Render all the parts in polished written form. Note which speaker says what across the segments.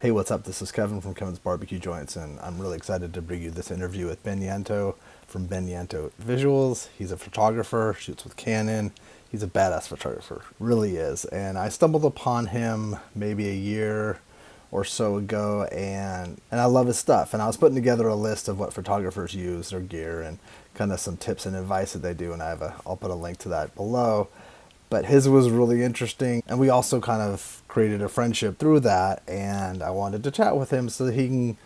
Speaker 1: Hey, what's up? This is Kevin from Kevin's Barbecue Joints, and I'm really excited to bring you this interview with Ben Yanto from Ben Yanto Visuals. He's a photographer, shoots with Canon. He's a badass photographer, really is. And I stumbled upon him maybe a year or so ago, and I love his stuff. And I was putting together a list of what photographers use, their gear, and kind of some tips and advice that they do. And I'll put a link to that below, but his was really interesting, and we also kind of created a friendship through that. And I wanted to chat with him so that he can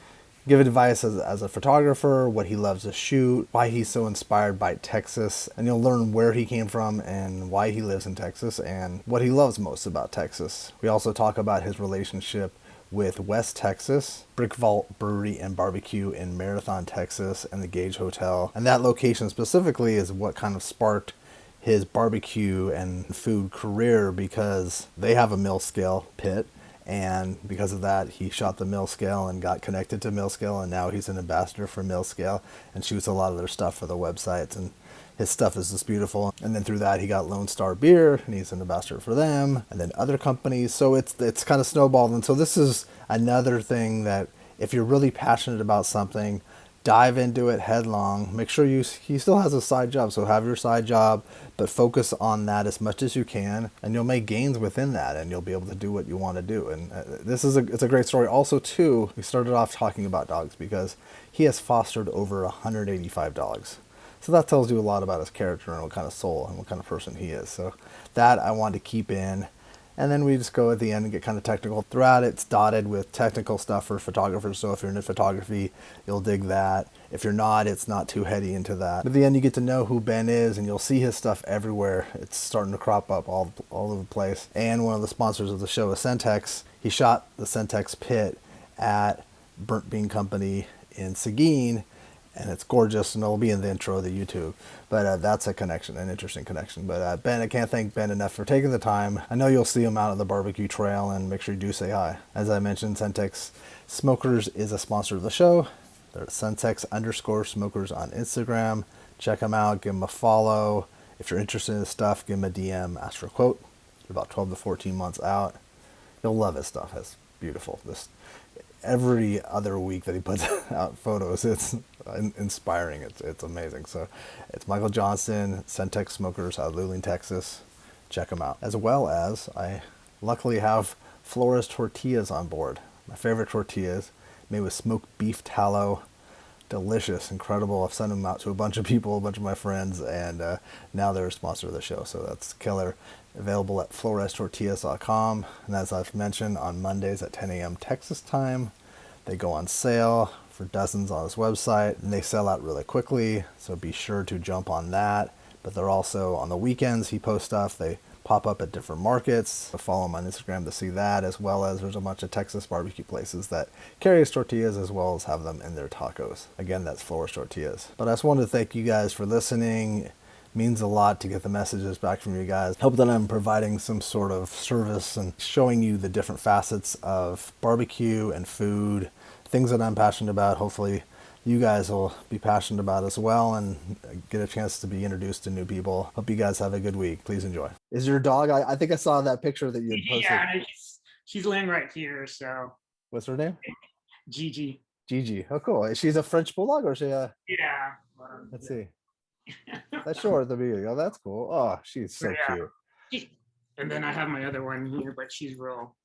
Speaker 1: give advice as a photographer, what he loves to shoot, why he's so inspired by Texas, and you'll learn where he came from and why he lives in Texas and what he loves most about Texas. We also talk about his relationship with West Texas, Brick Vault Brewery and Barbecue in Marathon, Texas, and the Gage Hotel. And that location specifically is what kind of sparked his barbecue and food career, because they have a Millscale pit, and because of that he shot the Millscale and got connected to Millscale, and now he's an ambassador for Millscale and shoots a lot of their stuff for the websites, and his stuff is just beautiful. And then through that he got Lone Star Beer and he's an ambassador for them, and then other companies. So it's kind of snowballed. And so this is another thing that if you're really passionate about something, dive into it headlong. Make sure he still has a side job, so have your side job, but focus on that as much as you can, and you'll make gains within that, and you'll be able to do what you want to do. And it's a great story. Also, too, we started off talking about dogs because he has fostered over 185 dogs. So that tells you a lot about his character and what kind of soul and what kind of person he is. So that I wanted to keep in. And then we just go at the end and get kind of technical. Throughout it's dotted with technical stuff for photographers. So if you're into photography, you'll dig that. If you're not, it's not too heady into that. But at the end, you get to know who Ben is, and you'll see his stuff everywhere. It's starting to crop up all over the place. And one of the sponsors of the show is Centex. He shot the Centex pit at Burnt Bean Company in Seguin, and it's gorgeous, and it'll be in the intro of the YouTube. But that's a connection, an interesting connection. But Ben, I can't thank Ben enough for taking the time. I know you'll see him out on the barbecue trail, and make sure you do say hi. As I mentioned, Centex Smokers is a sponsor of the show. They're Centex_smokers on Instagram. Check them out, give them a follow. If you're interested in this stuff, give him a DM, ask for a quote. They're about 12 to 14 months out. You'll love his stuff. It's beautiful. Every other week that he puts out photos, it's inspiring. It's amazing. So it's Michael Johnston, Centex Smokers out of Luling, Texas. Check them out. As well as I luckily have Flores tortillas on board. My favorite tortillas, made with smoked beef tallow. Delicious, incredible. I've sent them out to a bunch of people, a bunch of my friends, and now they're a sponsor of the show. So that's killer. Available at florestortillas.com. And as I've mentioned, on Mondays at 10 a.m. Texas time, they go on sale for dozens on his website, and they sell out really quickly. So be sure to jump on that. But they're also on the weekends, he posts stuff. They pop up at different markets. So follow him on Instagram to see that, as well as there's a bunch of Texas barbecue places that carry his tortillas as well as have them in their tacos. Again, that's Flores Tortillas. But I just wanted to thank you guys for listening. Means a lot to get the messages back from you guys. Hope that I'm providing some sort of service and showing you the different facets of barbecue and food, things that I'm passionate about. Hopefully you guys will be passionate about as well and get a chance to be introduced to new people. Hope you guys have a good week. Please enjoy. Is your dog, I think I saw that picture that you had posted.
Speaker 2: Yeah, she's laying right here. So
Speaker 1: What's her name?
Speaker 2: Gigi.
Speaker 1: Gigi. Oh, cool. Is she a French bulldog or is she a?
Speaker 2: Yeah.
Speaker 1: Let's see. That's short at the beginning. Oh, that's cool. Oh, she's so cute.
Speaker 2: And then I have my other one here, but she's real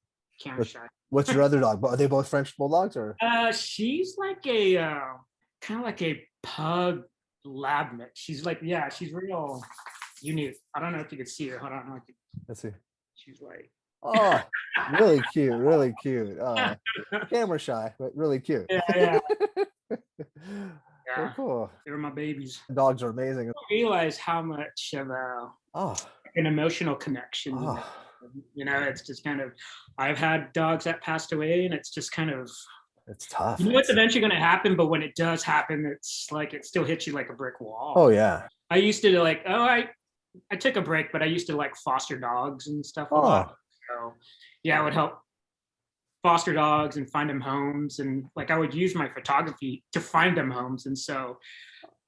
Speaker 2: camera shy.
Speaker 1: What's your other dog? Are they both French bulldogs or?
Speaker 2: She's like a kind of like a pug lab mix. She's like, yeah, she's real unique. I don't know if you could see her. Hold on.
Speaker 1: Let's see.
Speaker 2: She's like,
Speaker 1: oh, really cute, really cute. Camera shy, but really cute.
Speaker 2: Yeah.
Speaker 1: Well, cool.
Speaker 2: They're my babies.
Speaker 1: Dogs are amazing.
Speaker 2: I don't realize how much of an emotional connection. It's just kind of, I've had dogs that passed away, and it's just kind of,
Speaker 1: it's tough.
Speaker 2: You know what's eventually going to happen, but when it does happen, it's like it still hits you like a brick wall.
Speaker 1: Oh yeah.
Speaker 2: I used to I took a break, but I used to like foster dogs and stuff a lot. So yeah, I would help foster dogs and find them homes, and like I would use my photography to find them homes. And so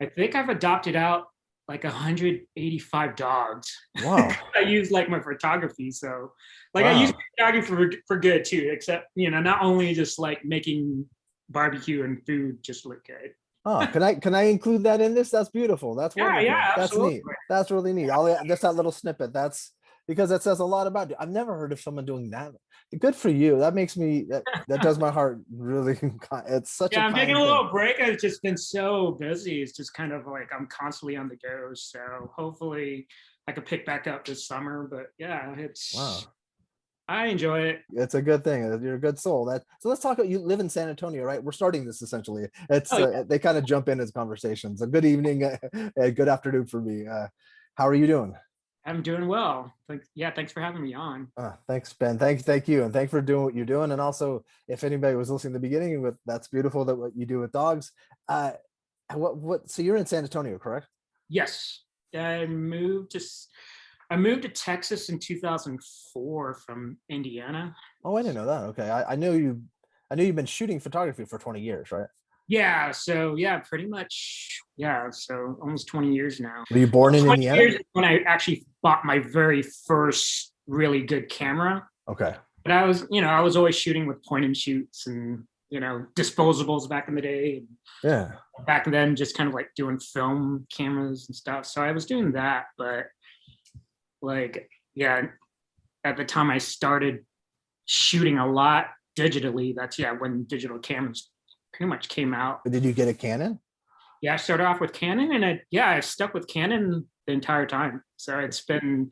Speaker 2: I think I've adopted out like 185 dogs.
Speaker 1: Wow.
Speaker 2: I use like my photography. So like I use
Speaker 1: Wow.
Speaker 2: photography for good too, except, not only just like making barbecue and food just look good.
Speaker 1: Oh, can I include that in this? That's beautiful. That's
Speaker 2: Yeah, yeah,
Speaker 1: wonderful. That's
Speaker 2: absolutely.
Speaker 1: neat. That's really neat. I'll just that little snippet. That's because that says a lot about you. I've never heard of someone doing that. Good for you. That makes me that does my heart really. It's such a
Speaker 2: Yeah, I'm taking a
Speaker 1: kind thing.
Speaker 2: little break. I've just been so busy. It's just kind of like I'm constantly on the go. So hopefully I could pick back up this summer. But yeah,
Speaker 1: Wow.
Speaker 2: I enjoy it.
Speaker 1: It's a good thing. You're a good soul. That so let's talk about you live in San Antonio, right? We're starting this essentially. It's
Speaker 2: Oh yeah,
Speaker 1: they kind of jump in as conversations. A good evening, good afternoon for me. How are you doing?
Speaker 2: I'm doing well. Thanks for having me on.
Speaker 1: Thanks, Ben. Thank you, and thank for doing what you're doing. And also, if anybody was listening in the beginning, with that's beautiful that what you do with dogs. Uh, what? So you're in San Antonio, correct?
Speaker 2: Yes, I moved to I moved to Texas in 2004 from Indiana.
Speaker 1: Oh, I didn't know that. Okay, I know you. I know you've been shooting photography for 20 years, right?
Speaker 2: Yeah, so yeah, pretty much. Yeah, so almost 20 years now.
Speaker 1: Were you born in
Speaker 2: 20
Speaker 1: Indiana?
Speaker 2: years is when I actually bought my very first really good camera.
Speaker 1: Okay.
Speaker 2: But I was always shooting with point and shoots and, disposables back in the day.
Speaker 1: Yeah.
Speaker 2: Back then, just kind of like doing film cameras and stuff. So I was doing that, but like, yeah, at the time I started shooting a lot digitally. That's when digital cameras pretty much came out.
Speaker 1: Did you get a Canon?
Speaker 2: Yeah, I started off with Canon, and I stuck with Canon the entire time. So it's been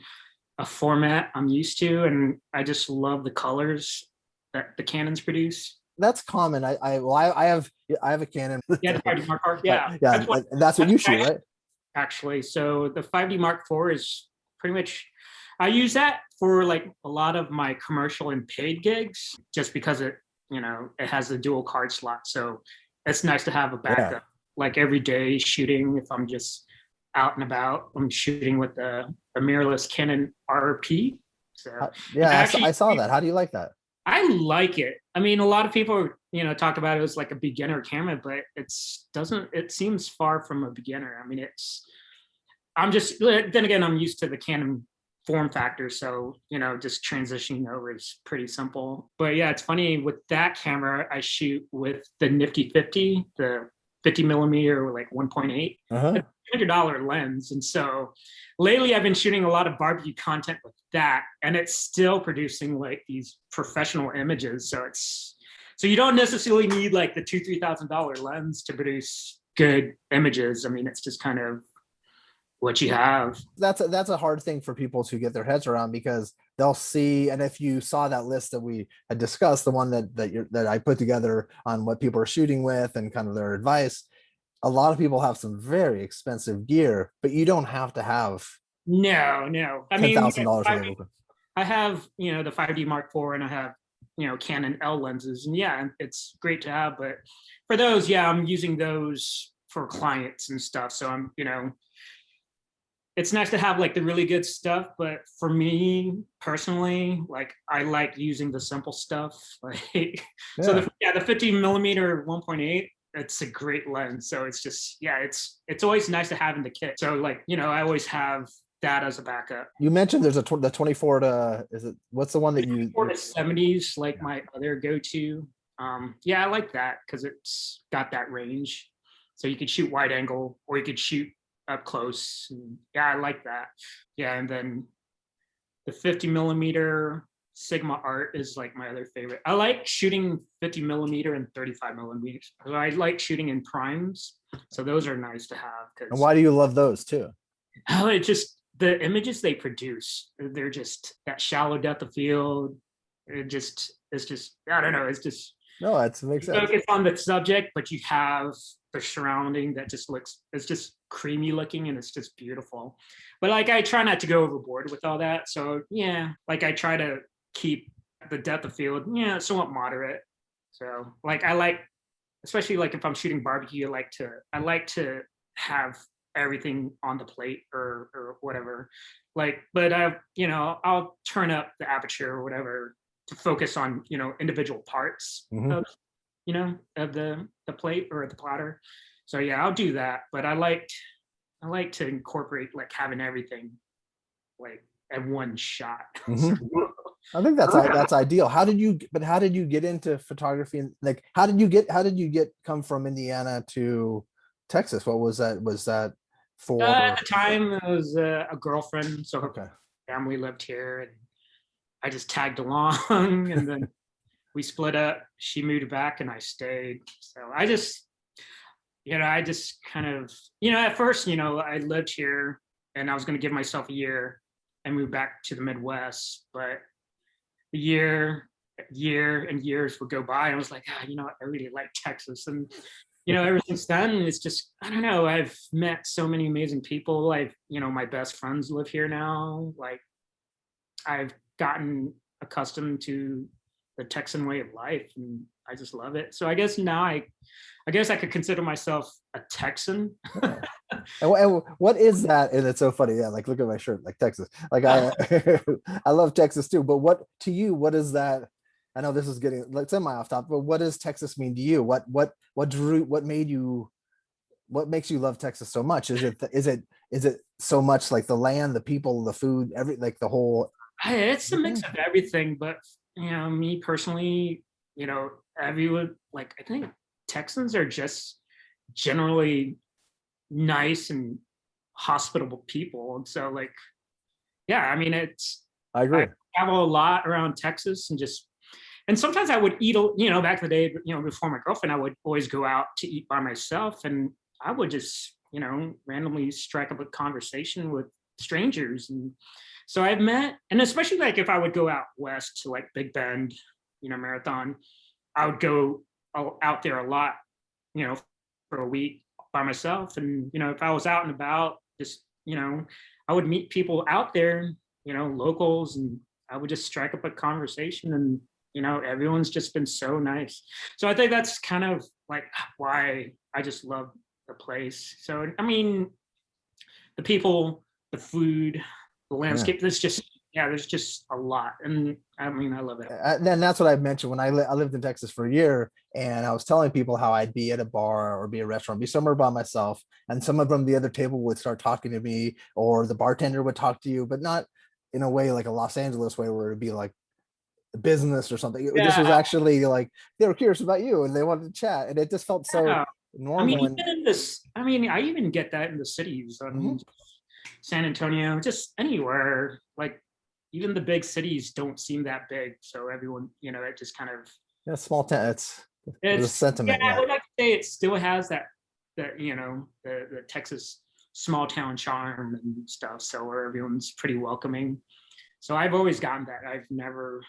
Speaker 2: a format I'm used to, and I just love the colors that the Canons produce.
Speaker 1: That's common. I have a Canon.
Speaker 2: Yeah, the 5D Mark IV. Yeah,
Speaker 1: Yeah,
Speaker 2: that's what
Speaker 1: and that's what
Speaker 2: that's
Speaker 1: you
Speaker 2: what
Speaker 1: shoot, right?
Speaker 2: actually. So the 5D Mark IV is pretty much I use that for like a lot of my commercial and paid gigs, just because it has the dual card slot. So it's nice to have a
Speaker 1: Yeah.
Speaker 2: backup. Like every day shooting, if I'm just out and about, I'm shooting with the mirrorless Canon RP. So and
Speaker 1: Yeah, I saw that. How do you like that?
Speaker 2: I like it. I mean, a lot of people, talk about it as like a beginner camera, but it seems far from a beginner. I mean, then again, I'm used to the Canon form factor. So, just transitioning over is pretty simple. But yeah, it's funny with that camera, I shoot with the Nifty 50, the 50 millimeter, like 1.8.
Speaker 1: Uh-huh.
Speaker 2: $100 lens. And so lately I've been shooting a lot of barbecue content with that, and it's still producing like these professional images. So you don't necessarily need like the $2,000-$3,000 lens to produce good images. I mean, it's just kind of what you have.
Speaker 1: That's a hard thing for people to get their heads around because they'll see, and if you saw that list that we had discussed, the one that I put together on what people are shooting with and kind of their advice, a lot of people have some very expensive gear, but you don't have to have
Speaker 2: No. I mean,
Speaker 1: $10,000 worth of equipment.
Speaker 2: I have, the 5D Mark IV, and I have, Canon L lenses, and yeah, it's great to have. But for those, yeah, I'm using those for clients and stuff. So it's nice to have like the really good stuff, but for me personally, like I like using the simple stuff. Like so the 15 millimeter 1.8, it's a great lens. So it's just it's always nice to have in the kit. So like, I always have that as a backup.
Speaker 1: You mentioned there's the 24 to is it what's the one that you
Speaker 2: 24 to 70s, like my other go-to. Yeah, I like that because it's got that range. So you could shoot wide angle or you could shoot up close. And yeah, I like that. Yeah, and then the 50 millimeter Sigma Art is like my other favorite. I like shooting 50 millimeter and 35 millimeters. I like shooting in primes, so those are nice to have.
Speaker 1: and why do you love those too?
Speaker 2: Oh, it just the images they produce. They're just that shallow depth of field. It's just I don't know. It's just
Speaker 1: No, it makes sense.
Speaker 2: focus on the subject, but you have the surrounding that just looks. It's just creamy looking, and it's just beautiful. But like I try not to go overboard with all that. So yeah, like I try to keep the depth of field, somewhat moderate. So like I like, especially like if I'm shooting barbecue, I like to have everything on the plate or whatever. Like, but I'll turn up the aperture or whatever to focus on individual parts of of the plate or the platter. So yeah, I'll do that. But I liked I like to incorporate like having everything like at one shot.
Speaker 1: Hmm.
Speaker 2: So,
Speaker 1: I think that's ideal. How did you get into photography, and like how did you get come from Indiana to Texas? What was that? Was that
Speaker 2: at
Speaker 1: for?
Speaker 2: the time, it was a girlfriend, so her
Speaker 1: Okay.
Speaker 2: family lived here, and I just tagged along, and then we split up. She moved back, and I stayed. So I just kind of, at first, I lived here, and I was going to give myself a year and move back to the Midwest, but the year and years would go by. And I was like, I really like Texas. And, ever since then, it's just, I don't know, I've met so many amazing people. My best friends live here now. Like, I've gotten accustomed to the Texan way of life, and I just love it. So I guess now I guess I could consider myself a Texan.
Speaker 1: Yeah. And what is that? And it's so funny. Yeah, like look at my shirt, like Texas. Like I I love Texas too. But what to you, what is that? I know this is getting like semi off topic, but what does Texas mean to you? What made you what makes you love Texas so much? Is it so much like the land, the people, the food, every like the whole
Speaker 2: It's a mix
Speaker 1: everything?
Speaker 2: of everything, but me personally, everyone, like, I think Texans are just generally nice and hospitable people. And so, like, yeah, I mean,
Speaker 1: I
Speaker 2: I
Speaker 1: agree.
Speaker 2: travel a lot around Texas, and sometimes I would eat, back in the day, before my girlfriend, I would always go out to eat by myself, and I would just, randomly strike up a conversation with strangers. And so I've met, and especially like if I would go out west to like Big Bend, Marathon, I would go out there a lot, you know, for a week by myself. And, if I was out and about, just, I would meet people out there, locals, and I would just strike up a conversation, and, everyone's just been so nice. So I think that's kind of like why I just love the place. So, I mean, the people, the food, the
Speaker 1: Yeah.
Speaker 2: landscape, there's just a lot. And I mean, I love it.
Speaker 1: Then that's what I mentioned when I lived in Texas for a year, and I was telling people how I'd be at a bar or be at a restaurant, be somewhere by myself, and some of them the other table would start talking to me, or the bartender would talk to you, but not in a way like a Los Angeles way where it'd be like business or something. This
Speaker 2: Yeah.
Speaker 1: was actually like they were curious about you and they wanted to chat, and it just felt so
Speaker 2: Yeah. I mean,
Speaker 1: normal. And
Speaker 2: even in this, I mean, I even get that in the cities. I
Speaker 1: mhm.
Speaker 2: mean, San Antonio, just anywhere. Like, even the big cities don't seem that big. So everyone, it just kind of,
Speaker 1: Yeah, small town. It's the
Speaker 2: yeah,
Speaker 1: sentiment.
Speaker 2: I
Speaker 1: Yeah,
Speaker 2: would like to say it still has that, the Texas small town charm and stuff. So where everyone's pretty welcoming. So I've always gotten that. I've never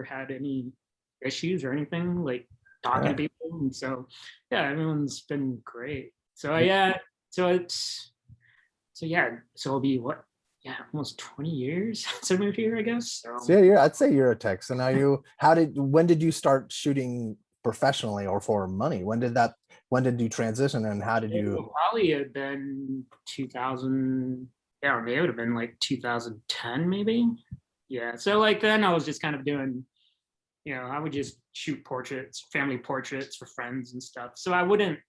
Speaker 2: had any issues or anything like talking to
Speaker 1: yeah.
Speaker 2: people. And so, yeah, everyone's been great. So, yeah, so so it'll be what? Yeah, almost 20 years since I moved here, I guess.
Speaker 1: So
Speaker 2: So,
Speaker 1: yeah, I'd say you're a tech. So now when did you start shooting professionally or for money? When did you transition, and how did
Speaker 2: it
Speaker 1: you?
Speaker 2: will probably have been 2000. Yeah, or it would have been like 2010, maybe. Yeah. So, like, then I was just kind of doing, I would just shoot portraits, family portraits for friends and stuff. So I wouldn't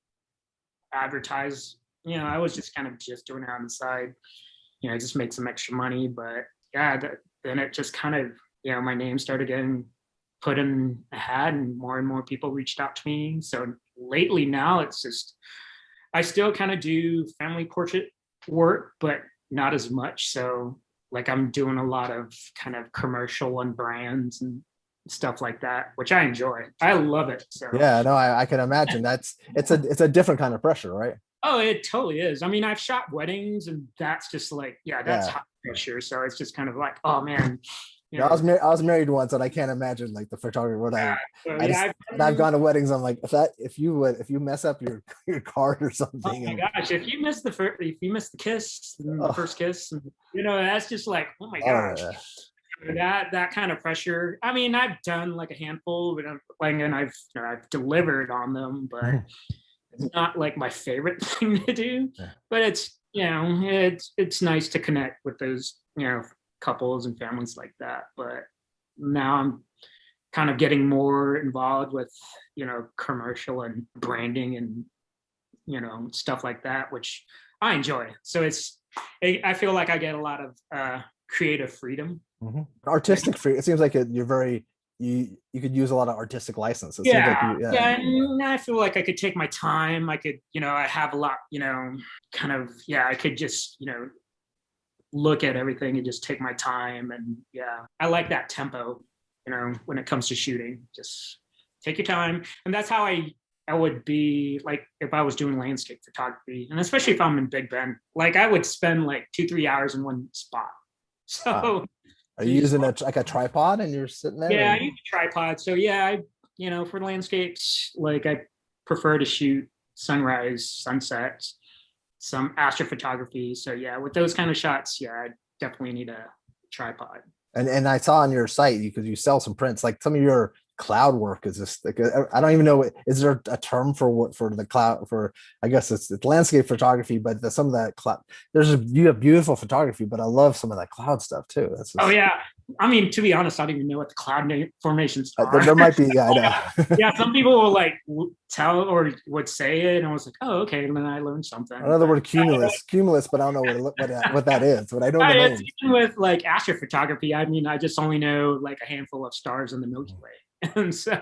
Speaker 2: advertise. I was just kind of just doing it on the side. Just make some extra money. But yeah, then it just kind of, my name started getting put in a hat, and more people reached out to me. So lately now it's just, I still kind of do family portrait work, but not as much. So, like, I'm doing a lot of kind of commercial and brands and stuff like that, which I enjoy. I love it. So,
Speaker 1: Yeah, no, I can imagine. It's a different kind of pressure, right?
Speaker 2: oh, it totally is. I mean, I've shot weddings, and that's just like, yeah, that's
Speaker 1: Yeah.
Speaker 2: high pressure. So it's just kind of like, oh man, you
Speaker 1: Yeah,
Speaker 2: know,
Speaker 1: I was married once, and I can't imagine like the photographer. When
Speaker 2: so
Speaker 1: I
Speaker 2: yeah,
Speaker 1: just and I've gone to weddings. I'm like, if you mess up your your card or
Speaker 2: oh
Speaker 1: something,
Speaker 2: my
Speaker 1: and
Speaker 2: gosh, if you miss the kiss, the
Speaker 1: oh,
Speaker 2: first kiss, that's just like, oh my
Speaker 1: oh
Speaker 2: gosh.
Speaker 1: yeah,
Speaker 2: That kind of pressure. I mean, I've done like a handful, but I've delivered on them, but it's not like my favorite thing to do.
Speaker 1: yeah.
Speaker 2: But it's nice to connect with those couples and families like that. But now I'm kind of getting more involved with commercial and branding and stuff like that, which I enjoy. So I feel like I get a lot of creative freedom.
Speaker 1: Artistic free. It seems like you're very you could use a lot of artistic license. It seems like
Speaker 2: Yeah,
Speaker 1: you
Speaker 2: yeah, and I feel like I could take my time. I could, I have a lot, kind of, yeah, I could just, look at everything and just take my time. And yeah, I like that tempo, when it comes to shooting. Just take your time. And that's how I would be like if I was doing landscape photography, and especially if I'm in Big Bend, like I would spend like 2-3 hours in one spot. So
Speaker 1: are you using like a tripod and you're sitting there?
Speaker 2: yeah, I use a tripod. So yeah, for landscapes, like I prefer to shoot sunrise, sunsets, some astrophotography. So yeah, with those kind of shots, yeah, I definitely need a tripod.
Speaker 1: And I saw on your site because you sell some prints, like some of your cloud work is just like I don't even know, is there a term for what for the cloud for, I guess it's landscape photography, but some of that cloud, you have beautiful photography, but I love some of that cloud stuff too. That's just,
Speaker 2: Oh yeah, I mean, to be honest, I don't even know what the cloud formations are.
Speaker 1: there might be, yeah, I know.
Speaker 2: Yeah, some people will like tell or would say it, and I was like, oh, okay, and then I learned something.
Speaker 1: Another word, cumulus, but I don't know what that is. But I know the name.
Speaker 2: Even with like astrophotography, I mean, I just only know like a handful of stars in the Milky Way. And so,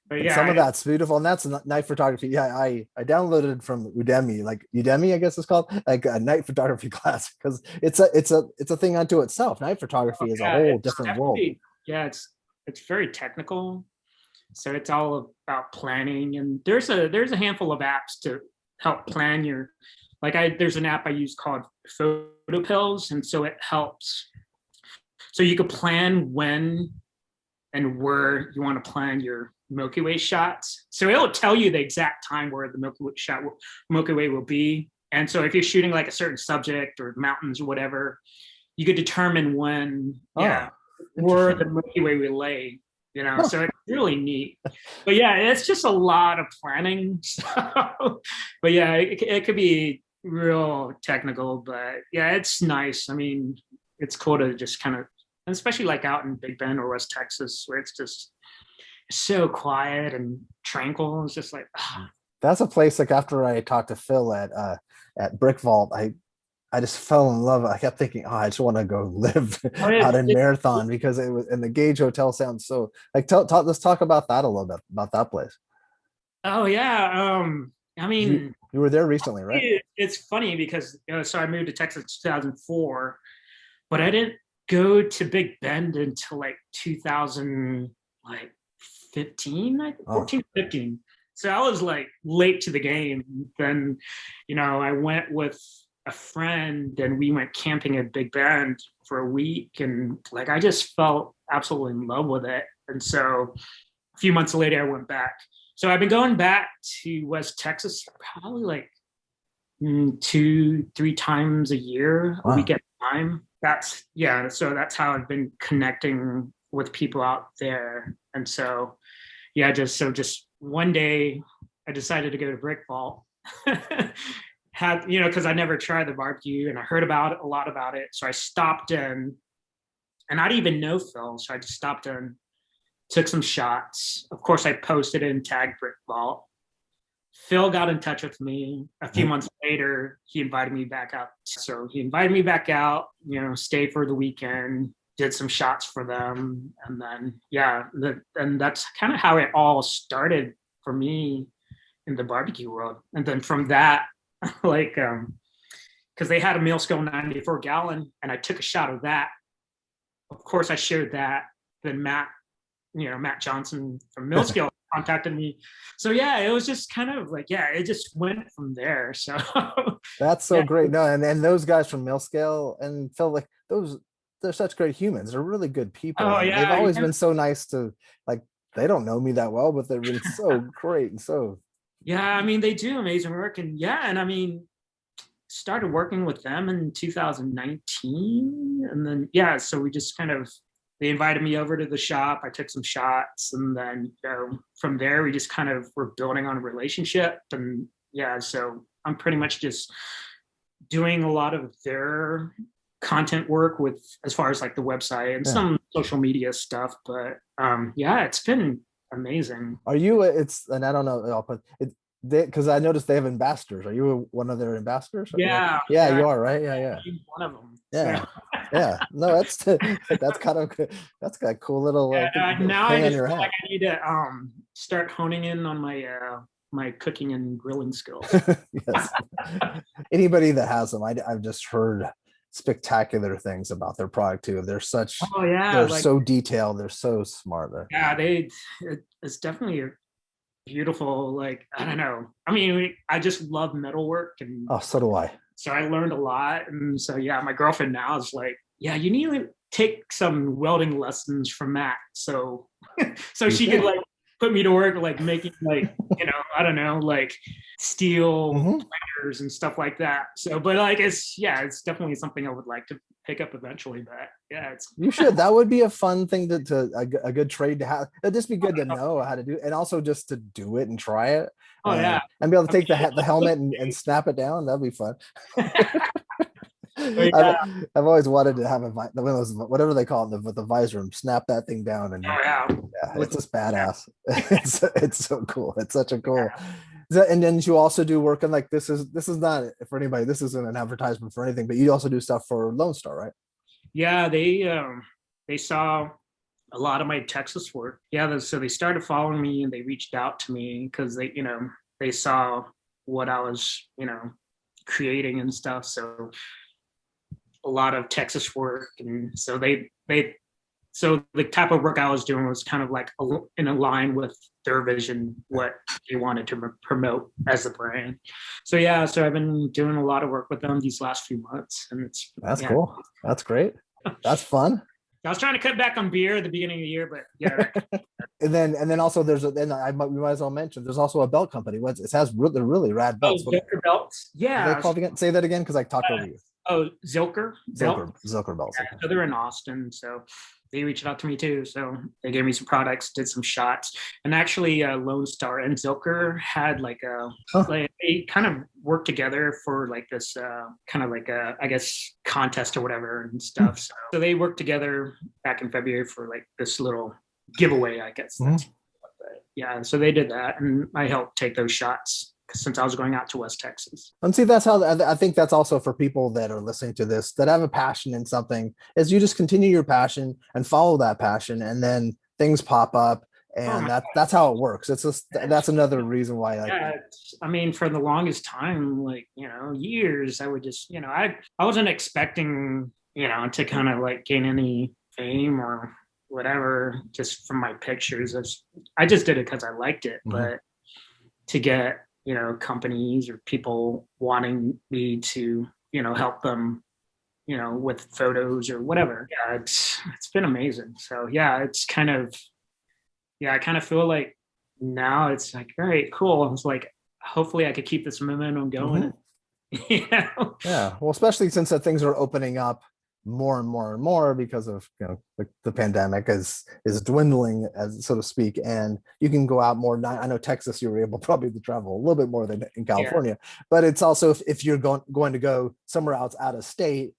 Speaker 2: but yeah,
Speaker 1: some of that's beautiful, and that's night photography. Yeah, I downloaded from Udemy, like Udemy, I guess it's called, like a night photography class, because it's a thing unto itself. Night photography is a whole different world.
Speaker 2: Yeah, it's very technical. So it's all about planning, and there's a handful of apps to help plan your, there's an app I use called Photo Pills, and so it helps. So you could plan when and where you want to plan your Milky Way shots. So it'll tell you the exact time where the Milky Way will be. And so if you're shooting like a certain subject or mountains or whatever, you could determine when, where the Milky Way will lay. So it's really neat. But yeah, it's just a lot of planning. But yeah, it could be real technical, but yeah, it's nice. I mean, it's cool to just kind of, especially like out in Big Bend or West Texas, where it's just so quiet and tranquil. It's just like,
Speaker 1: that's a place, like after I talked to Phil at Brick Vault, I just fell in love. I kept thinking, I just want to go live out in Marathon, because it was, and the Gage Hotel sounds so like, let's talk about that a little bit, about that place.
Speaker 2: Oh yeah. I mean,
Speaker 1: you were there recently, right?
Speaker 2: It's funny because, so I moved to Texas in 2004, but I didn't go to Big Bend until like 2015, I think, 14, 15. So I was like late to the game. Then, I went with a friend and we went camping at Big Bend for a week, and like I just felt absolutely in love with it. And so a few months later I went back. So I've been going back to West Texas probably like 2-3 times a year, a week at a time. So that's how I've been connecting with people out there. And so yeah, just one day I decided to go to Brick Vault. Because I never tried the barbecue and I heard a lot about it. So I stopped in, and I didn't even know Phil. So I just stopped in, took some shots. Of course, I posted it and tagged Brick Vault. Phil got in touch with me a few months later. He invited me back out. So he invited me back out, stay for the weekend, did some shots for them. And then, and that's kind of how it all started for me in the barbecue world. And then from that, because they had a Millscale 94 gallon, and I took a shot of that. Of course, I shared that. Then Matt Johnson from Millscale contacted me. So yeah, it was just kind of like, it just went from there. So
Speaker 1: that's so great. No, and those guys from Millscale and Phil, like they're such great humans. They're really good people.
Speaker 2: Oh yeah,
Speaker 1: they've always been so nice to, like, they don't know me that well, but they've been so great and so.
Speaker 2: Yeah, I mean, they do amazing work. And and I mean, started working with them in 2019. And then, so we just they invited me over to the shop. I took some shots. And then from there, we just kind of were building on a relationship. And so I'm pretty much just doing a lot of their content work with, as far as like the website and some social media stuff. But it's been amazing.
Speaker 1: Are you, and I don't know, but because I noticed they have ambassadors. Are you one of their ambassadors?
Speaker 2: Yeah,
Speaker 1: Yeah,
Speaker 2: yeah,
Speaker 1: you are, right? Yeah, yeah,
Speaker 2: I'm one of them. So
Speaker 1: yeah, yeah. No, that's that's kind of that's got a cool little
Speaker 2: now I
Speaker 1: hang on
Speaker 2: just
Speaker 1: your
Speaker 2: feel like
Speaker 1: hat.
Speaker 2: I need to start honing in on my my cooking and grilling skills.
Speaker 1: Yes. Anybody that has them, I've just heard spectacular things about their product too.
Speaker 2: Oh yeah,
Speaker 1: They're
Speaker 2: like
Speaker 1: so detailed. They're so smart.
Speaker 2: yeah, it's definitely a beautiful. Like I don't know. I mean, I just love metalwork, and
Speaker 1: Oh, so do I.
Speaker 2: so I learned a lot. And so yeah, my girlfriend now is like, yeah, you need to take some welding lessons from Matt. So so
Speaker 1: You
Speaker 2: she could
Speaker 1: should.
Speaker 2: like put me to work like making like, I don't know, like steel
Speaker 1: Hmm.
Speaker 2: planters and stuff like that. So but like it's yeah, it's definitely something I would like to pick up eventually. But yeah, it's
Speaker 1: You should. That would be a fun thing a good trade to have. It'd just be good to know how to do, and also just to do it and try it,
Speaker 2: oh yeah.
Speaker 1: and be able to
Speaker 2: I
Speaker 1: take
Speaker 2: mean,
Speaker 1: the helmet and snap it down. That'd be fun.
Speaker 2: but yeah,
Speaker 1: I've always wanted to have one of those, whatever they call it, with the visor, and snap that thing down, and
Speaker 2: oh yeah.
Speaker 1: yeah, it's
Speaker 2: Looks
Speaker 1: just badass. It's so cool. It's such a cool. And then you also do work on like this is not for anybody. This isn't an advertisement for anything, but you also do stuff for Lone Star, right?
Speaker 2: yeah, they saw a lot of my Texas work. Yeah, so they started following me and they reached out to me because they, they saw what I was, creating and stuff. So a lot of Texas work, and so so the type of work I was doing was kind of like in a line with their vision, what they wanted to promote as a brand. So yeah, so I've been doing a lot of work with them these last few months, and it's
Speaker 1: That's
Speaker 2: yeah.
Speaker 1: cool. That's great. That's fun.
Speaker 2: I was trying to cut back on beer at the beginning of the year, but yeah,
Speaker 1: And then also there's we might as well mention there's also a belt company. It has really really rad
Speaker 2: oh,
Speaker 1: belts.
Speaker 2: Zilker belts.
Speaker 1: What are they
Speaker 2: Yeah.
Speaker 1: called again? Say that again because I talked over you.
Speaker 2: Oh, Zilker belt.
Speaker 1: Zilker belts.
Speaker 2: Yeah,
Speaker 1: Okay.
Speaker 2: so they're in Austin. So they reached out to me too. So they gave me some products, did some shots, and actually, Lone Star and Zilker had
Speaker 1: Huh.
Speaker 2: like they kind of worked together for like this kind of like a I guess contest or whatever and stuff. So they worked together back in February for like this little giveaway, I guess.
Speaker 1: Mhm.
Speaker 2: Yeah, so they did that, and I helped take those shots since I was going out to West Texas.
Speaker 1: And see, that's how I think that's also for people that are listening to this that have a passion in something. Is you just continue your passion and follow that passion, and then things pop up,
Speaker 2: Oh
Speaker 1: and
Speaker 2: my
Speaker 1: that's how it works. It's just that's another reason why
Speaker 2: yeah, I mean, for the longest time, like, years, I would just, I wasn't expecting, to kind of like gain any fame or whatever just from my pictures. I just did it because I liked it.
Speaker 1: Mhm.
Speaker 2: But to get, companies or people wanting me to, help them, with photos or whatever. Yeah, it's been amazing. So yeah, it's kind of yeah, I kind of feel like now it's like, all right, cool. It's like, hopefully I could keep this momentum going.
Speaker 1: Mhm.
Speaker 2: And, you know,
Speaker 1: Yeah, well, especially since that things are opening up more and more and more because of the pandemic is dwindling, as so to speak, and you can go out more. I know Texas, you were able probably to travel a little bit more than in
Speaker 2: yeah,
Speaker 1: California, but it's also if you're going to go somewhere else out of state,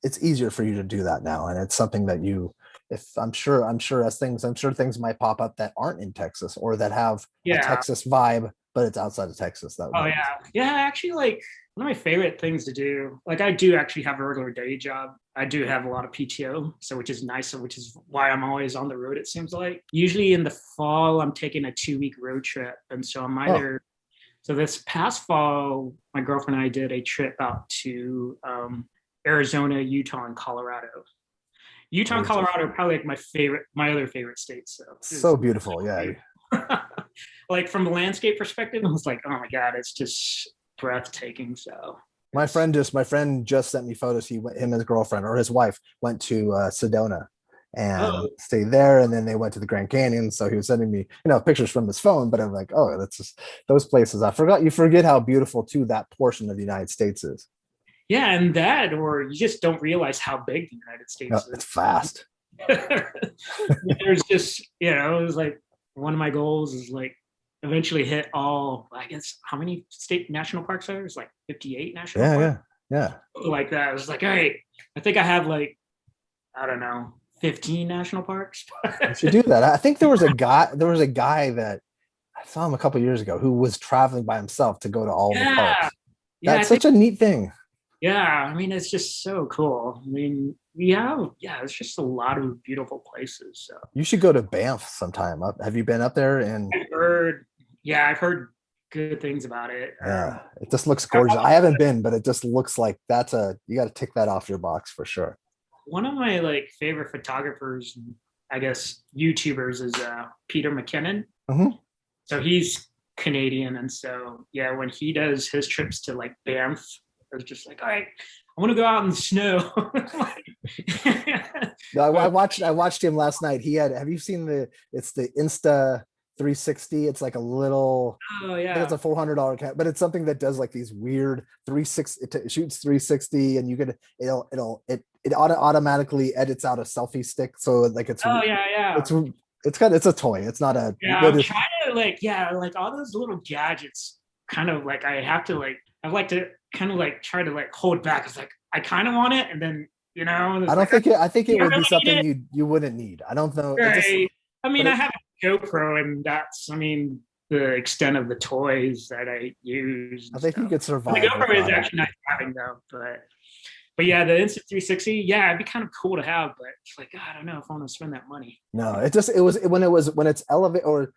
Speaker 1: it's easier for you to do that now, and it's something that you if I'm sure things might pop up that aren't in Texas or that have a
Speaker 2: yeah.
Speaker 1: Texas vibe, but it's outside of Texas.
Speaker 2: Oh,
Speaker 1: That
Speaker 2: yeah. Yeah. Actually, like one of my favorite things to do, like I do actually have a regular day job. I do have a lot of PTO, so which is nice, which is why I'm always on the road, it seems like. Usually in the fall, I'm taking a 2-week road trip. And so I'm
Speaker 1: oh,
Speaker 2: either so this past fall, my girlfriend and I did a trip out to Arizona, Utah, and Colorado. Utah and
Speaker 1: gorgeous.
Speaker 2: Colorado are probably like my other favorite states. So
Speaker 1: So beautiful. Yeah.
Speaker 2: like from the landscape perspective, I was like, oh my god, it's just breathtaking. So
Speaker 1: My friend just sent me photos. Him and his girlfriend or his wife went to Sedona and
Speaker 2: oh
Speaker 1: stayed there, and then they went to the Grand Canyon. So he was sending me, pictures from his phone. But I'm like, oh, that's just those places. You forget how beautiful too that portion of the United States is.
Speaker 2: yeah, and that or you just don't realize how big the United States
Speaker 1: It's
Speaker 2: is.
Speaker 1: fast.
Speaker 2: There's just it was like one of my goals is like eventually hit all I guess how many state national parks are there? It's like 58 national
Speaker 1: Yeah,
Speaker 2: parks
Speaker 1: yeah, yeah.
Speaker 2: like that. I was like, all right, I think I have like I don't know 15 national parks.
Speaker 1: You should do that. I think there was a guy. There was a guy that I saw him a couple years ago, who was traveling by himself to go to all the
Speaker 2: Yeah.
Speaker 1: parks.
Speaker 2: Yeah. I
Speaker 1: That's
Speaker 2: think,
Speaker 1: such a neat thing.
Speaker 2: yeah. I mean, it's just so cool. I mean, we have, yeah, it's just a lot of beautiful places. So
Speaker 1: You should go to Banff sometime. Have you been up there? And
Speaker 2: I've heard, yeah, I've heard good things about it.
Speaker 1: yeah, it just looks gorgeous. I haven't been, but it just looks like that's a you got to tick that off your box for sure.
Speaker 2: One of my like favorite photographers, I guess YouTubers, is Peter McKinnon.
Speaker 1: Hmm.
Speaker 2: So he's Canadian, and so yeah, when he does his trips to like Banff, I was just like, all right, I want to go out in the snow.
Speaker 1: No,
Speaker 2: But,
Speaker 1: I watched him last night. He had have you seen the it's the Insta 360? It's like a little
Speaker 2: oh
Speaker 1: I think it's
Speaker 2: yeah,
Speaker 1: a $400 cap, but it's something that does like these weird 360. It shoots 360, and you could automatically edits out a selfie stick. So like
Speaker 2: oh yeah, yeah.
Speaker 1: it's it's a toy. It's not a
Speaker 2: Yeah, I'm trying to like, yeah, like all those little gadgets kind of like I like to kind of like try to like hold back. It's like I kind of want it, and then
Speaker 1: I
Speaker 2: it's
Speaker 1: don't
Speaker 2: like
Speaker 1: think it. I think it
Speaker 2: I
Speaker 1: would be
Speaker 2: really need
Speaker 1: something
Speaker 2: it.
Speaker 1: you wouldn't need. I don't know. It just
Speaker 2: Right. I
Speaker 1: but
Speaker 2: mean, I
Speaker 1: it
Speaker 2: have a GoPro, and that's, I mean, the extent of the toys that I use
Speaker 1: I
Speaker 2: and
Speaker 1: think you
Speaker 2: stuff.
Speaker 1: could
Speaker 2: And the
Speaker 1: survive
Speaker 2: GoPro is
Speaker 1: without it.
Speaker 2: actually nice having though, but yeah, the Instant 360, yeah, it'd be kind of cool to have, but it's like, God, I don't know if I want to spend that money.
Speaker 1: No, it just it was when it's elevate or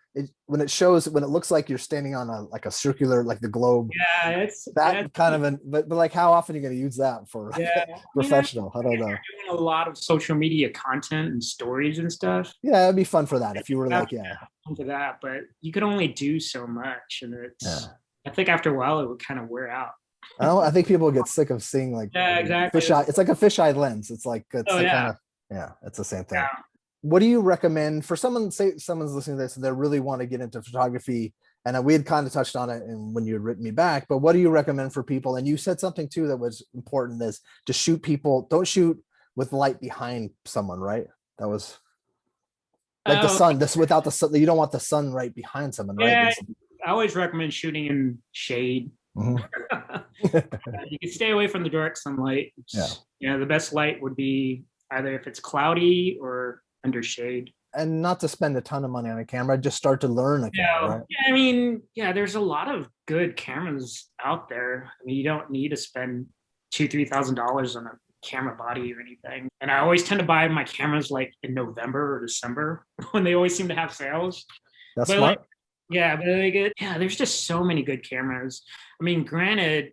Speaker 1: when it shows when it looks like you're standing on a like a circular like the globe.
Speaker 2: Yeah,
Speaker 1: That
Speaker 2: it's
Speaker 1: kind of an but like how often are you going to use that for like
Speaker 2: yeah. I mean, I
Speaker 1: professional? I don't know.
Speaker 2: doing a lot of social media content and stories and stuff.
Speaker 1: Yeah, it'd be fun for that if you were
Speaker 2: That's
Speaker 1: like, yeah,
Speaker 2: into that, but you can only do so much, and it's.
Speaker 1: yeah.
Speaker 2: I think after a while it would kind of wear out.
Speaker 1: I don't. I think people get sick of seeing like
Speaker 2: Yeah, exactly.
Speaker 1: fisheye. It's like a fisheye lens. It's
Speaker 2: Oh
Speaker 1: like
Speaker 2: yeah,
Speaker 1: kind of yeah. It's the same thing.
Speaker 2: yeah.
Speaker 1: What do you recommend for someone? Say someone's listening to this and they really want to get into photography. And we had kind of touched on it and when you had written me back. But what do you recommend for people? And you said something too that was important: is to shoot people. Don't shoot with light behind someone, right? That was like the
Speaker 2: Oh
Speaker 1: sun. This without the sun. You don't want the sun right behind someone, right?
Speaker 2: yeah. I always recommend shooting in shade.
Speaker 1: Mhm.
Speaker 2: You can stay away from the direct sunlight.
Speaker 1: Yeah.
Speaker 2: The best light would be either if it's cloudy or under shade.
Speaker 1: And not to spend a ton of money on a camera, just start to learn a camera, right?
Speaker 2: Yeah, I mean, yeah, there's a lot of good cameras out there. I mean, you don't need to spend $2,000-3,000 on a camera body or anything. And I always tend to buy my cameras like in November or December when they always seem to have sales.
Speaker 1: That's
Speaker 2: But like,
Speaker 1: smart.
Speaker 2: yeah, but like yeah, there's just so many good cameras. I mean, granted,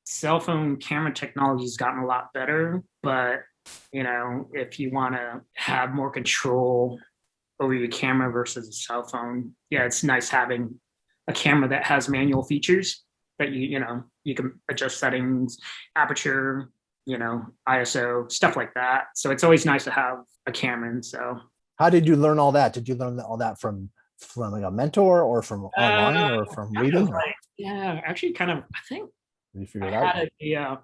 Speaker 2: cell phone camera technology has gotten a lot better, but if you want to have more control over your camera versus a cell phone, yeah, it's nice having a camera that has manual features that you can adjust settings, aperture, ISO, stuff like that. So it's always nice to have a camera. And so
Speaker 1: How did you learn all that? Did you learn all that from like a mentor or from online or from
Speaker 2: kind of
Speaker 1: reading? Or
Speaker 2: like, yeah, actually kind of, I think
Speaker 1: did you
Speaker 2: I
Speaker 1: figure it out?
Speaker 2: had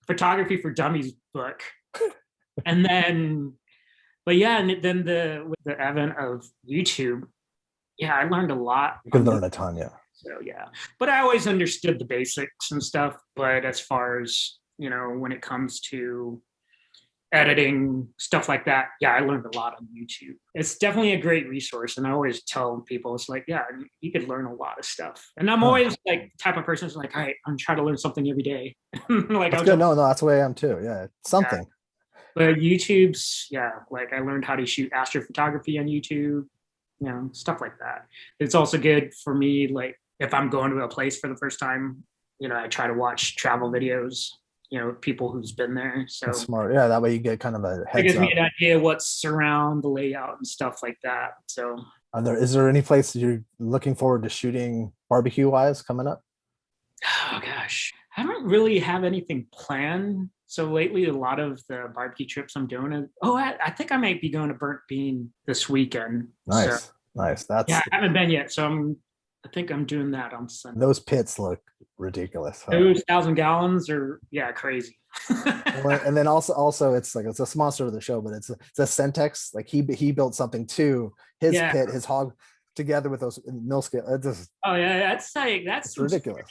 Speaker 2: photography for dummies book. And then, but yeah, and then with the advent of YouTube, yeah, I learned a lot
Speaker 1: You can
Speaker 2: on
Speaker 1: learn
Speaker 2: YouTube.
Speaker 1: a ton, yeah.
Speaker 2: So yeah, but I always understood the basics and stuff. But as far as when it comes to editing stuff like that, yeah, I learned a lot on YouTube. It's definitely a great resource, and I always tell people, it's like, yeah, you could learn a lot of stuff. And I'm
Speaker 1: Huh.
Speaker 2: always like the type of person who's like, all right, I'm trying to learn something every day. Like
Speaker 1: That's
Speaker 2: I'll
Speaker 1: good.
Speaker 2: jump.
Speaker 1: No, that's the way I am too. Yeah.
Speaker 2: Yeah.
Speaker 1: Something.
Speaker 2: But YouTube's, yeah, like I learned how to shoot astrophotography on YouTube, stuff like that. It's also good for me, like if I'm going to a place for the first time, I try to watch travel videos, people who's been there. So
Speaker 1: That's smart. Yeah, that way you get kind of a
Speaker 2: it
Speaker 1: heads
Speaker 2: gives me
Speaker 1: up.
Speaker 2: an idea what's around the layout and stuff like that. So,
Speaker 1: Is there any place you're looking forward to shooting barbecue wise coming up?
Speaker 2: oh gosh, I don't really have anything planned. So lately, a lot of the barbecue trips I'm doing is, I think I might be going to Burnt Bean this weekend. So
Speaker 1: Nice. Nice.
Speaker 2: yeah,
Speaker 1: That's
Speaker 2: I haven't been yet. So I think I'm doing that on Sunday.
Speaker 1: those pits look ridiculous. Huh?
Speaker 2: Those 1,000 gallons are, yeah, crazy.
Speaker 1: And then also it's like it's a sponsor of the show, but it's a Centex. Like he built something too. His
Speaker 2: Yeah.
Speaker 1: pit, his hog. together with those Millscale. It just,
Speaker 2: Oh yeah, that's
Speaker 1: it's
Speaker 2: some
Speaker 1: ridiculous.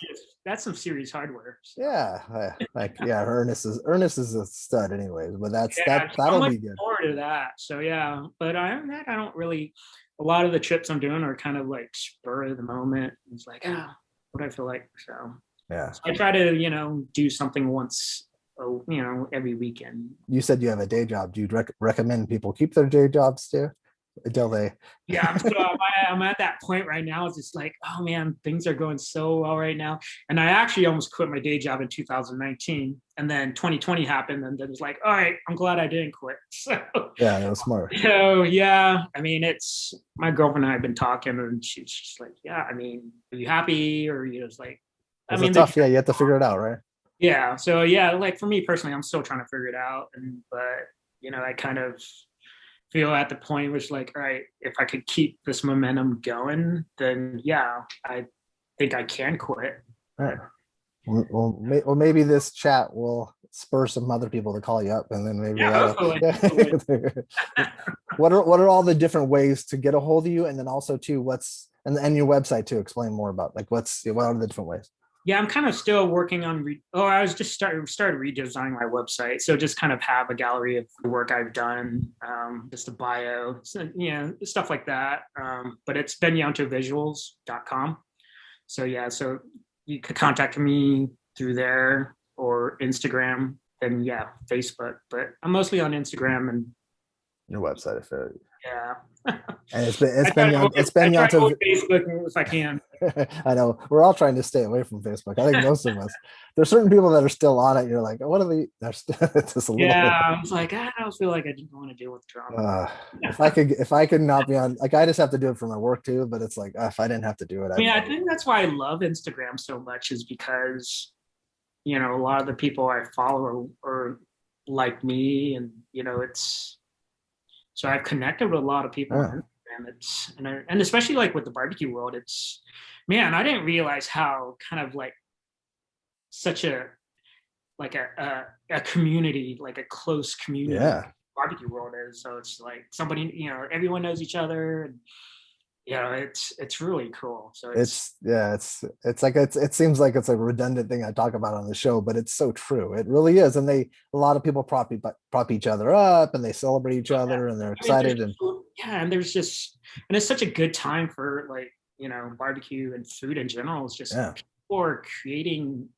Speaker 2: that's some serious hardware. So.
Speaker 1: Yeah, like yeah, Ernest is a stud, anyways. But
Speaker 2: Yeah, so I'm
Speaker 1: that'll be
Speaker 2: looking
Speaker 1: good.
Speaker 2: forward to that. So yeah, but I don't really. A lot of the trips I'm doing are kind of like spur of the moment. It's like what I feel like.
Speaker 1: Yeah.
Speaker 2: So I try to do something once, every weekend.
Speaker 1: You said you have a day job. Do you recommend people keep their day jobs too until they?
Speaker 2: Yeah, I'm at that point right now. It's just like, oh man, things are going so well right now. And I actually almost quit my day job in 2019, and then 2020 happened, and then it was like, all right, I'm glad I didn't quit.
Speaker 1: Yeah, that was smart.
Speaker 2: So yeah, I mean, it's my girlfriend and I have been talking, and she's just like, yeah, I mean, are you happy, or you just like, I
Speaker 1: It's a
Speaker 2: mean,
Speaker 1: tough. Yeah, you have to figure it out, right?
Speaker 2: yeah. So yeah, like for me personally, I'm still trying to figure it out, but I kind of feel at the point which like, all right, if I could keep this momentum going, then yeah, I think I can quit.
Speaker 1: Yeah. Well, maybe this chat will spur some other people to call you up, and then maybe
Speaker 2: Yeah, hopefully.
Speaker 1: what are all the different ways to get a hold of you, and then also too, what's and your website to explain more about like what are the different ways?
Speaker 2: Yeah, I'm kind of still working on. I was just started redesigning my website, so just kind of have a gallery of the work I've done, just a bio, so, stuff like that. But it's benyantovisuals.com. So yeah, so you could contact me through there or Instagram, and yeah, Facebook. But I'm mostly on Instagram and
Speaker 1: Your website, if
Speaker 2: yeah.
Speaker 1: and
Speaker 2: I
Speaker 1: it's been
Speaker 2: try to
Speaker 1: Yanto.
Speaker 2: avoid Facebook if I can.
Speaker 1: I know we're all trying to stay away from Facebook. I think most of us. There's certain people that are still on it. You're like, what are they? They're it's just a little
Speaker 2: Yeah,
Speaker 1: bit.
Speaker 2: I was like, I don't feel like I didn't want to deal with drama.
Speaker 1: If I could not be on, like I just have to do it for my work too. But it's like if I didn't have to do it,
Speaker 2: I mean, I think that's why I love Instagram so much is because, a lot of the people I follow are like me, and it's so I've connected with a lot of people on Instagram. And especially like with the barbecue world, it's man, I didn't realize how kind of like such a like a community, like a close community
Speaker 1: Yeah.
Speaker 2: barbecue world is. So it's like somebody, everyone knows each other, and it's really cool. So
Speaker 1: it's like it seems like it's a redundant thing I talk about on the show, but it's so true. It really is. And a lot of people prop each other up, and they celebrate each other, and they're excited.
Speaker 2: And there's just, and it's such a good time for like, barbecue and food in general. It's just people are creating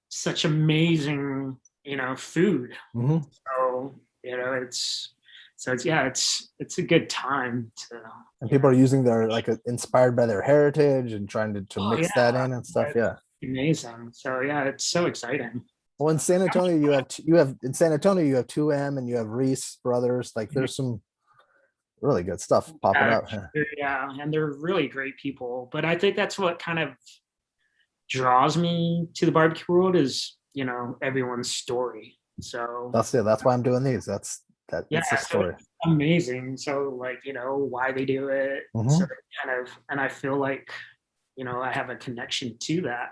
Speaker 2: such amazing, food.
Speaker 1: Mm-hmm.
Speaker 2: So, it's a good time to.
Speaker 1: And people are using their like inspired by their heritage and trying to mix that in and stuff. Yeah.
Speaker 2: Amazing. So yeah, it's so exciting.
Speaker 1: Well, in San Antonio, you have 2M and you have Reese Brothers. Like there's some really good stuff popping up.
Speaker 2: Yeah, and they're really great people. But I think that's what kind of draws me to the barbecue world is, everyone's story. So
Speaker 1: that's it. That's why I'm doing these. It's a story.
Speaker 2: So amazing. So like, why they do it.
Speaker 1: Mm-hmm.
Speaker 2: So kind of, and I feel like, I have a connection to that.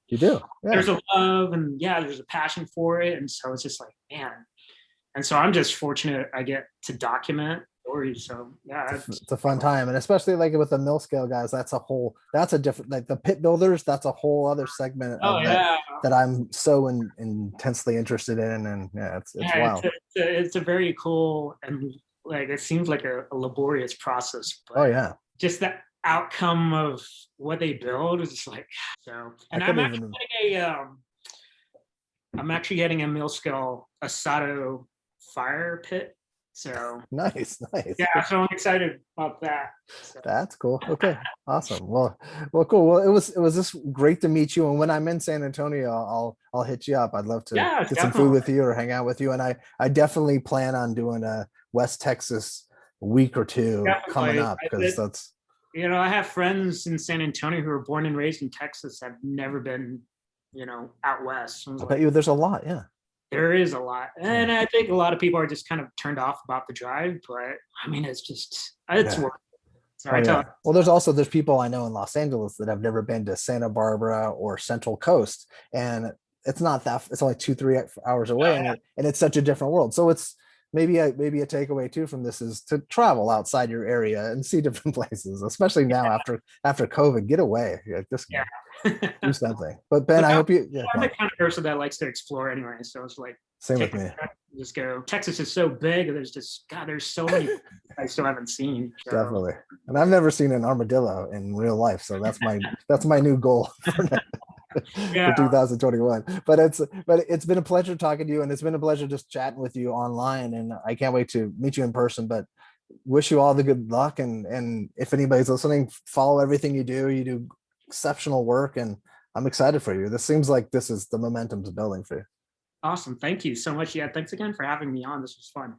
Speaker 1: You do.
Speaker 2: Yeah. There's a love and there's a passion for it. And so it's just like, man. And so I'm just fortunate I get to document stories. So yeah,
Speaker 1: it's a fun time. And especially like with the Millscale guys, that's a different, like the pit builders, that's a whole other segment that I'm so intensely interested in. And it's wild.
Speaker 2: It's a very cool, and like, it seems like a laborious process, but just that outcome of what they build is just like, so. And I'm actually getting a Millscale Asado fire pit. So
Speaker 1: nice.
Speaker 2: Yeah, so I'm excited about that. So.
Speaker 1: That's cool. Okay, awesome. Well, cool. Well, it was just great to meet you. And when I'm in San Antonio, I'll hit you up. I'd love to get some food with you or hang out with you. And I definitely plan on doing a West Texas week or two coming up, because that's.
Speaker 2: I have friends in San Antonio who were born and raised in Texas. I've never been, out west. So
Speaker 1: I bet you there's a lot. Yeah.
Speaker 2: There is a lot. And I think a lot of people are just kind of turned off about the drive, but I mean, it's worth it. So
Speaker 1: Well, there's people I know in Los Angeles that have never been to Santa Barbara or Central Coast, and it's not that, it's only 2-3 hours away, and it's such a different world. So it's maybe a takeaway too from this is to travel outside your area and see different places, especially now after COVID. Get away, just
Speaker 2: Yeah.
Speaker 1: do something. But Ben,
Speaker 2: But
Speaker 1: I hope you, yeah,
Speaker 2: I'm
Speaker 1: go
Speaker 2: the
Speaker 1: on.
Speaker 2: kind of person that likes to explore anyway. So it's like
Speaker 1: Same with
Speaker 2: take a
Speaker 1: me.
Speaker 2: trip, just go. Texas is so big. There's just God. There's so many I still haven't seen. So
Speaker 1: Definitely. And I've never seen an armadillo in real life, so that's my new goal for
Speaker 2: yeah,
Speaker 1: 2021. But it's been a pleasure talking to you, and it's been a pleasure just chatting with you online. And I can't wait to meet you in person. But wish you all the good luck. And if anybody's listening, follow everything you do. You do exceptional work, and I'm excited for you. This seems like this is the momentum's building for you.
Speaker 2: awesome. Thank you so much. Yeah, thanks again for having me on. This was fun.